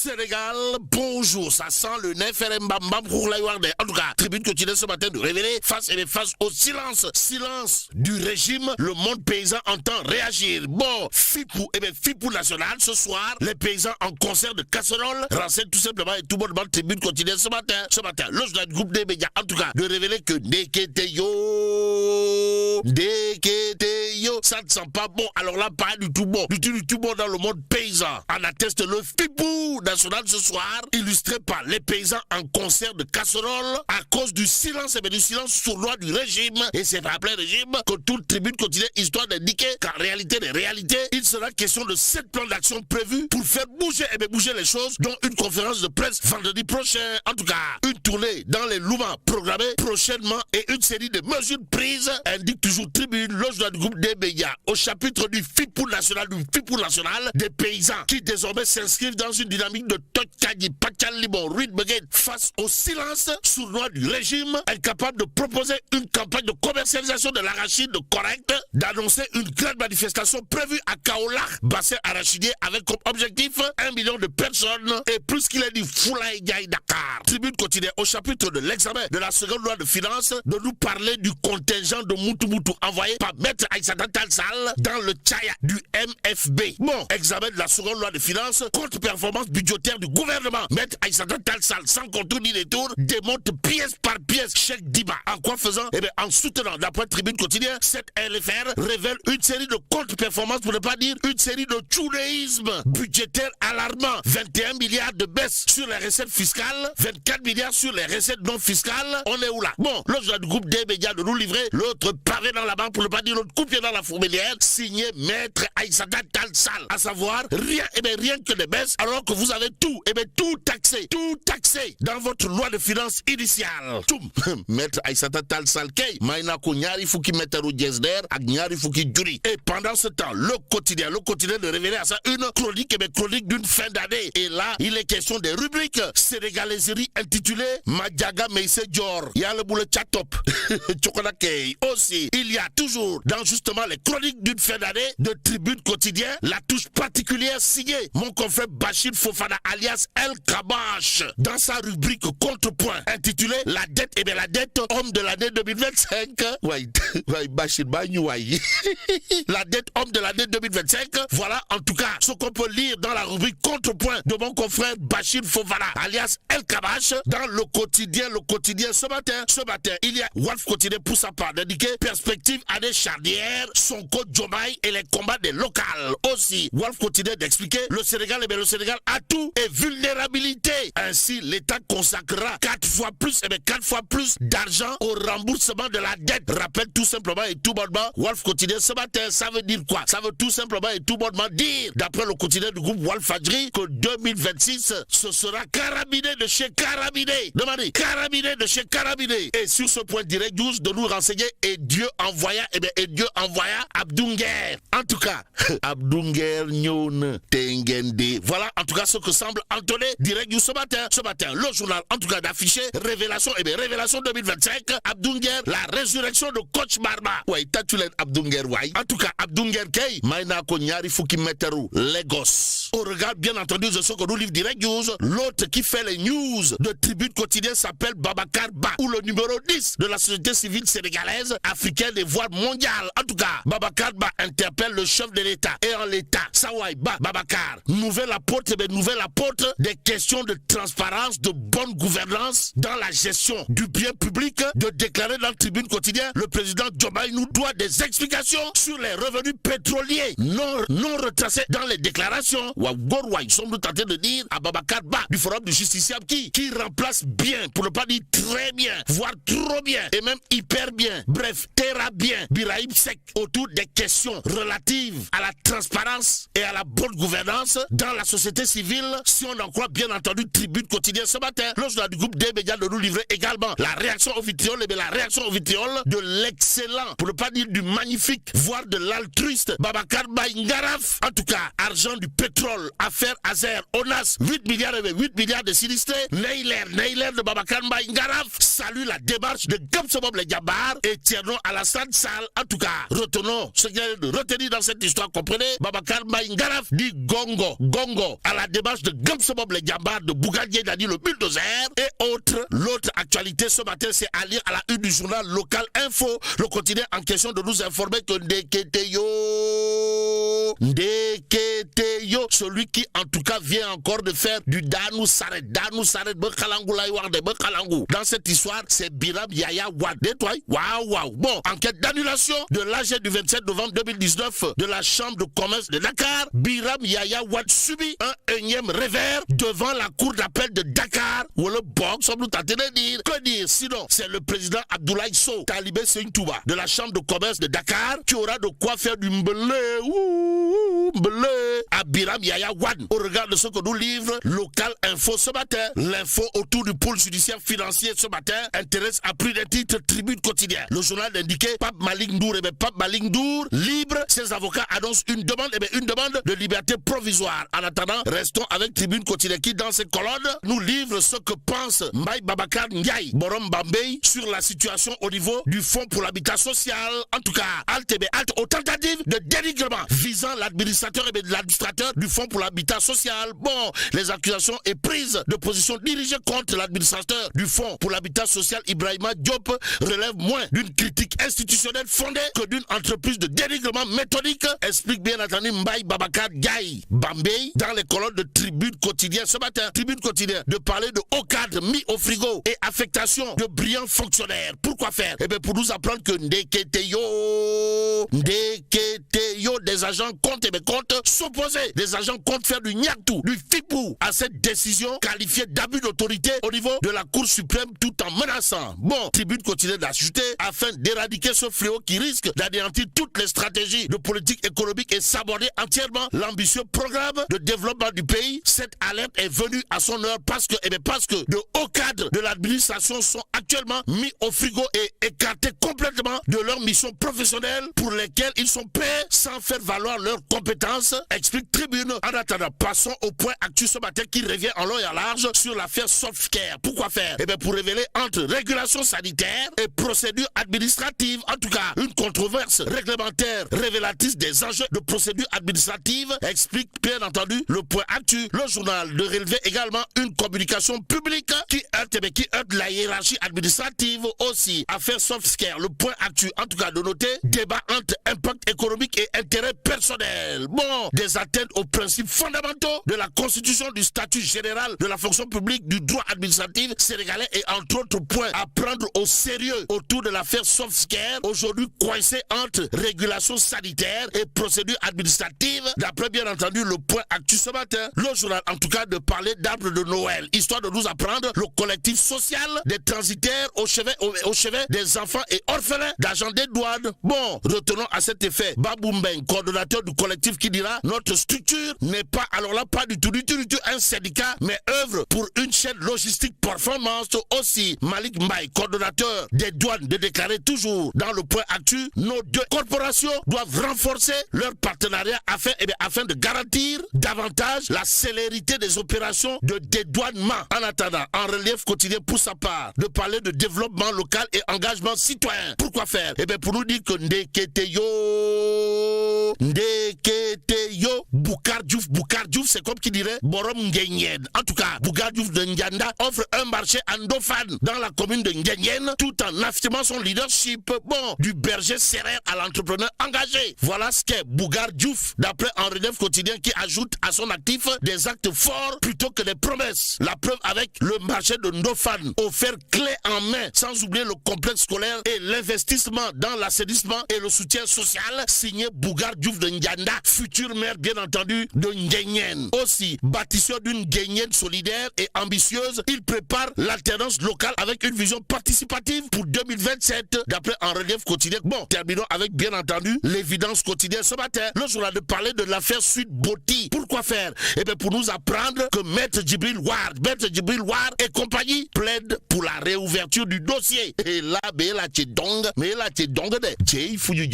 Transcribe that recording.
Sénégal, bonjour, ça sent le nef Mbamba pour la Yardé. En tout cas, tribune quotidienne ce matin de révéler face au silence. Silence du régime, le monde paysan entend réagir. Bon, Fipou, Fipou national, ce soir, les paysans en concert de casserole renseignent tout simplement et tout bonnement tribune quotidienne ce matin. Le journal du groupe des médias, en tout cas, de révéler que Deketeyo, ça ne sent pas bon. Alors là, pas du tout bon. Du tout bon dans le monde paysan. En atteste le Fipou national ce soir, illustré par les paysans en concert de casserole à cause du silence, du silence sournois du régime. Et c'est par plein régime que toute tribune continue, histoire d'indiquer qu'en réalité des réalités, il sera question de 7 plans d'action prévus pour faire bouger les choses, dont une conférence de presse vendredi prochain. En tout cas, une tournée dans les Loumans programmée prochainement et une série de mesures prises, indique toujours tribune, le journal du groupe des médias, au chapitre du Fipou national, des paysans qui désormais s'inscrivent dans une dynamique de Tokadi, Pachalibon, Ruid Begay face au silence sournois du régime, incapable de proposer une campagne de commercialisation de l'arachide correcte, d'annoncer une grande manifestation prévue à Kaolach, bassin arachidier, avec comme objectif 1 million de personnes et plus qu'il est dit Foulaï Dakar. Tribune quotidienne au chapitre de l'examen de la seconde loi de finances de nous parler du contingent de Moutou envoyé par Maître Aïssata Tall Sall dans le Tchaya du MFB. Bon, examen de la seconde loi de finances, contre-performance budgétaire du gouvernement. Maître Aïssata Tall Sall, sans contour ni détour, démonte pièce par pièce Cheikh Diba. En quoi faisant? En soutenant, d'après Tribune quotidienne, cette LFR révèle une série de contre-performances, pour ne pas dire une série de tchounéisme budgétaire alarmant. 21 milliards de baisse sur les recettes fiscales, 24 milliards sur les recettes non fiscales. On est où là? Bon, l'autre du groupe des médias de nous livrer l'autre pavé dans la banque, pour ne pas dire l'autre coupé dans la fourmilière, signé Maître Aïssata Tall Sall. À savoir, rien que des baisses, alors que vous avez tout taxé dans votre loi de finances initiale. Maître Aïssata Tall Sall kay, maïna ko nyari fouki météro jesder, ak nyari fouki juri. Et pendant ce temps, le quotidien de révéler à ça une chronique, chronique d'une fin d'année. Et là, il est question des rubriques sénégalaiserie intitulée Madjaga Meïse Dior. Il y a le boule chatop. Chokonakei. Aussi, il y a toujours dans justement les chroniques d'une fin d'année de Tribune quotidien la touche particulière signée mon confrère Bachir Fofana alias El Kabash dans sa rubrique contrepoint intitulée La dette la dette homme de l'année 2025. Bachir la dette homme de l'année 2025. Voilà en tout cas ce qu'on peut lire dans la rubrique contrepoint de mon confrère Bachir Fofana alias El Kabash dans le quotidien ce matin il y a Wolf quotidien pour sa part d'indiquer perspective année charnière, Sonko Diomaye et les combats des locales. Aussi Wolf quotidien d'expliquer le Sénégal a tout et vulnérabilité. Ainsi l'État consacrera 4 fois plus d'argent au remboursement de la dette. Rappelle tout simplement et tout bonnement Wolf quotidien ce matin. Ça veut dire quoi? Ça veut tout simplement et tout bonnement dire, d'après le quotidien du groupe Wolf Fadri, que 2026 ce sera carabiné de chez carabiné. Demandez carabiné de chez carabiné. Et sur ce point direct 12 de nous renseigner et Dieu envoya Abdounger. En tout cas, Abdounger Nyon Tengende. Voilà en tout cas ce que semble entonner direct du ce matin. Le journal en tout cas d'afficher révélation 2025. Abdounger, la résurrection de coach Barba. Ouais, tatulen Abdounger ouais. En tout cas, Abdounger Kay, Maïna Konyari Fouki Meteru, Lagos. Au regard bien entendu de ce que nous livre direct news, l'autre qui fait les news de Tribune quotidienne s'appelle Babacar Ba, ou le numéro 10 de la société civile sénégalaise, africaine et voire mondiale. En tout cas, Babacar Ba interpelle le chef de l'État. Et en l'État, Sawai Ba Babacar, nouvelle apôtre des questions de transparence, de bonne gouvernance dans la gestion du bien public, de déclarer dans la Tribune quotidienne, le président Diomaye nous doit des explications sur les revenus pétroliers non retracés dans les déclarations. Ils sont tentés de dire à Babacar Ba du Forum du Justiciable qui remplace bien, pour ne pas dire très bien, voire trop bien, et même hyper bien, bref, terra bien, Birahim Seck, autour des questions relatives à la transparence et à la bonne gouvernance dans la société civile, si on en croit bien entendu Tribune quotidienne ce matin. Le journal du groupe des médias de nous livrer également la réaction au vitriol de l'excellent, pour ne pas dire du magnifique, voire de l'altruiste Babacar Baïngaraf. En tout cas, argent du pétrole, affaire Azer, ONAS, 8 milliards de sinistrés, Neile Nailer de Babacar Mbaye Ngaraf salue la démarche de Gamsobob le Djabar et Tierno Alassane Sall. En tout cas, retenons ce qu'il y a de retenir dans cette histoire, comprenez. Babacar Mbaye Ngaraf dit gongo à la démarche de Gamsobob le Djabar, de Bougadier Dani le bulldozer et autres. L'autre actualité ce matin, c'est à lire à la une du journal local Info. Le quotidien en question de nous informer que Ndeketeyo, celui qui en tout cas vient encore de faire du Danou Saret dans cette histoire, c'est Biram Yaya Wad. Waouh. Bon, enquête d'annulation de l'AG du 27 novembre 2019 de la Chambre de commerce de Dakar. Biram Yaya Wad subit un énième revers devant la cour d'appel de Dakar. Ou le box, on nous tente de dire. Que dire sinon? C'est le président Abdoulaye Sow Talibé Seignetouba de la Chambre de commerce de Dakar qui aura de quoi faire du mbelé à Biram Yaya Wad. Au regard de ce que nous livre Local Info ce matin, l'info autour du pôle judiciaire financier ce matin intéresse à plus d'un titre Tribune Quotidien. Le journal indiquait Pape Malick Ndour libre. Ses avocats annoncent une demande de liberté provisoire. En attendant, restons avec Tribune Quotidien qui dans ses colonnes nous livre ce que pense Mbaye Babacar Ndiaye Borom Bambey sur la situation au niveau du Fonds pour l'habitat social. En tout cas, halte aux tentatives de dénigrement visant l'administrateur du Fonds pour l'habitat social. Bon, les accusations et prises de position dirigées contre l'administrateur du Fonds pour l'habitat social Ibrahima Diop relèvent moins d'une critique institutionnelle fondée que d'une entreprise de dénigrement méthodique, explique bien entendu Mbaye Babacar Ndiaye Bambey dans les colonnes de Tribune Quotidien ce matin. Tribune Quotidien de parler de hauts cadres mis au frigo et affectation de brillants fonctionnaires. Pourquoi faire? Eh bien pour nous apprendre que Ndeketeyo, des agents comptent s'opposer. Des agents comptent faire du nyaktou, du fipou à cette décision qualifiée d'abus d'autorité au niveau de la Cour suprême tout en menaçant. Bon, Tribune continue d'ajouter afin d'éradiquer ce fléau qui risque d'anéantir toutes les stratégies de politique économique et s'aborder entièrement l'ambitieux programme de développement du pays. Cette alerte est venue à son heure parce que de hauts cadres de l'administration sont actuellement mis au frigo et écartés complètement de leurs missions professionnelles pour lesquelles ils sont payés sans faire valoir leurs compétences, explique Tribune. En attendant, passons au point actu ce matin qui revient en long et en large sur l'affaire Softcare. Pourquoi faire? Eh bien pour révéler entre régulation sanitaire et procédure administrative, en tout cas une controverse réglementaire révélatrice des enjeux de procédure administrative, explique bien entendu le point actu. Le journal de relever également une communication publique qui heurte la hiérarchie administrative aussi. Affaire Softcare, le point actu en tout cas de noter, débat entre impact économique et intérêt personnel. Bon, des atteintes aux principes fondamentaux de la constitution, du statut général de la fonction publique, du droit administratif sénégalais et entre autres points à prendre au sérieux autour de l'affaire Softcare, aujourd'hui coincée entre régulation sanitaire et procédure administrative. D'après bien entendu le point actu ce matin, le journal en tout cas de parler d'arbre de Noël, histoire de nous apprendre le collectif social des transitaires au chevet des enfants et orphelins d'agents des douanes. Bon, retenons à cet effet Babou Mbeng, coordonnateur du collectif, qui dira notre structure n'est pas, alors là pas du tout un syndicat, mais œuvre pour une chaîne logistique performance. Aussi Malick Mbaye, coordonnateur des douanes, de déclarer toujours dans le point actu, nos deux corporations doivent renforcer leur partenariat afin de garantir davantage la célérité des opérations de dédouanement. En attendant, en relief quotidien pour sa part de parler de développement local et engagement citoyen. Pourquoi faire? Eh bien pour nous dire que Ndeketeyo, Boucar Diouf, c'est comme qui dirait Borom Ngenyen. En tout cas, Boucar Diouf de Ndianda offre un marché endofane dans la commune de Ngenyen tout en affirmant son leadership. Bon, du berger serrère à l'entrepreneur engagé. Voilà ce qu'est Boucar Diouf, d'après un relief quotidien qui ajoute à son actif des actes forts plutôt que des promesses. La preuve avec le marché de Ndofane, offert clé en main, sans oublier le complexe scolaire et l'investissement dans l'assainissement et le soutien social, signé Boucar Diouf de Ndianda, futur maire bien entendu de Ngenyen. Aussi, bâtisseur d'une Ngenyen solidaire et ambitieuse, il prépare l'alternance locale avec une vision participative pour 2027, d'après un relief quotidien. Bon, terminons avec bien entendu l'évidence quotidienne ce matin. Le journal de parler de l'affaire Sweet Beauty. Pourquoi faire? Eh bien pour nous apprendre que Maître Djibril Ward et compagnie plaident pour la réouverture du dossier. Et là, mais là, t'es donc de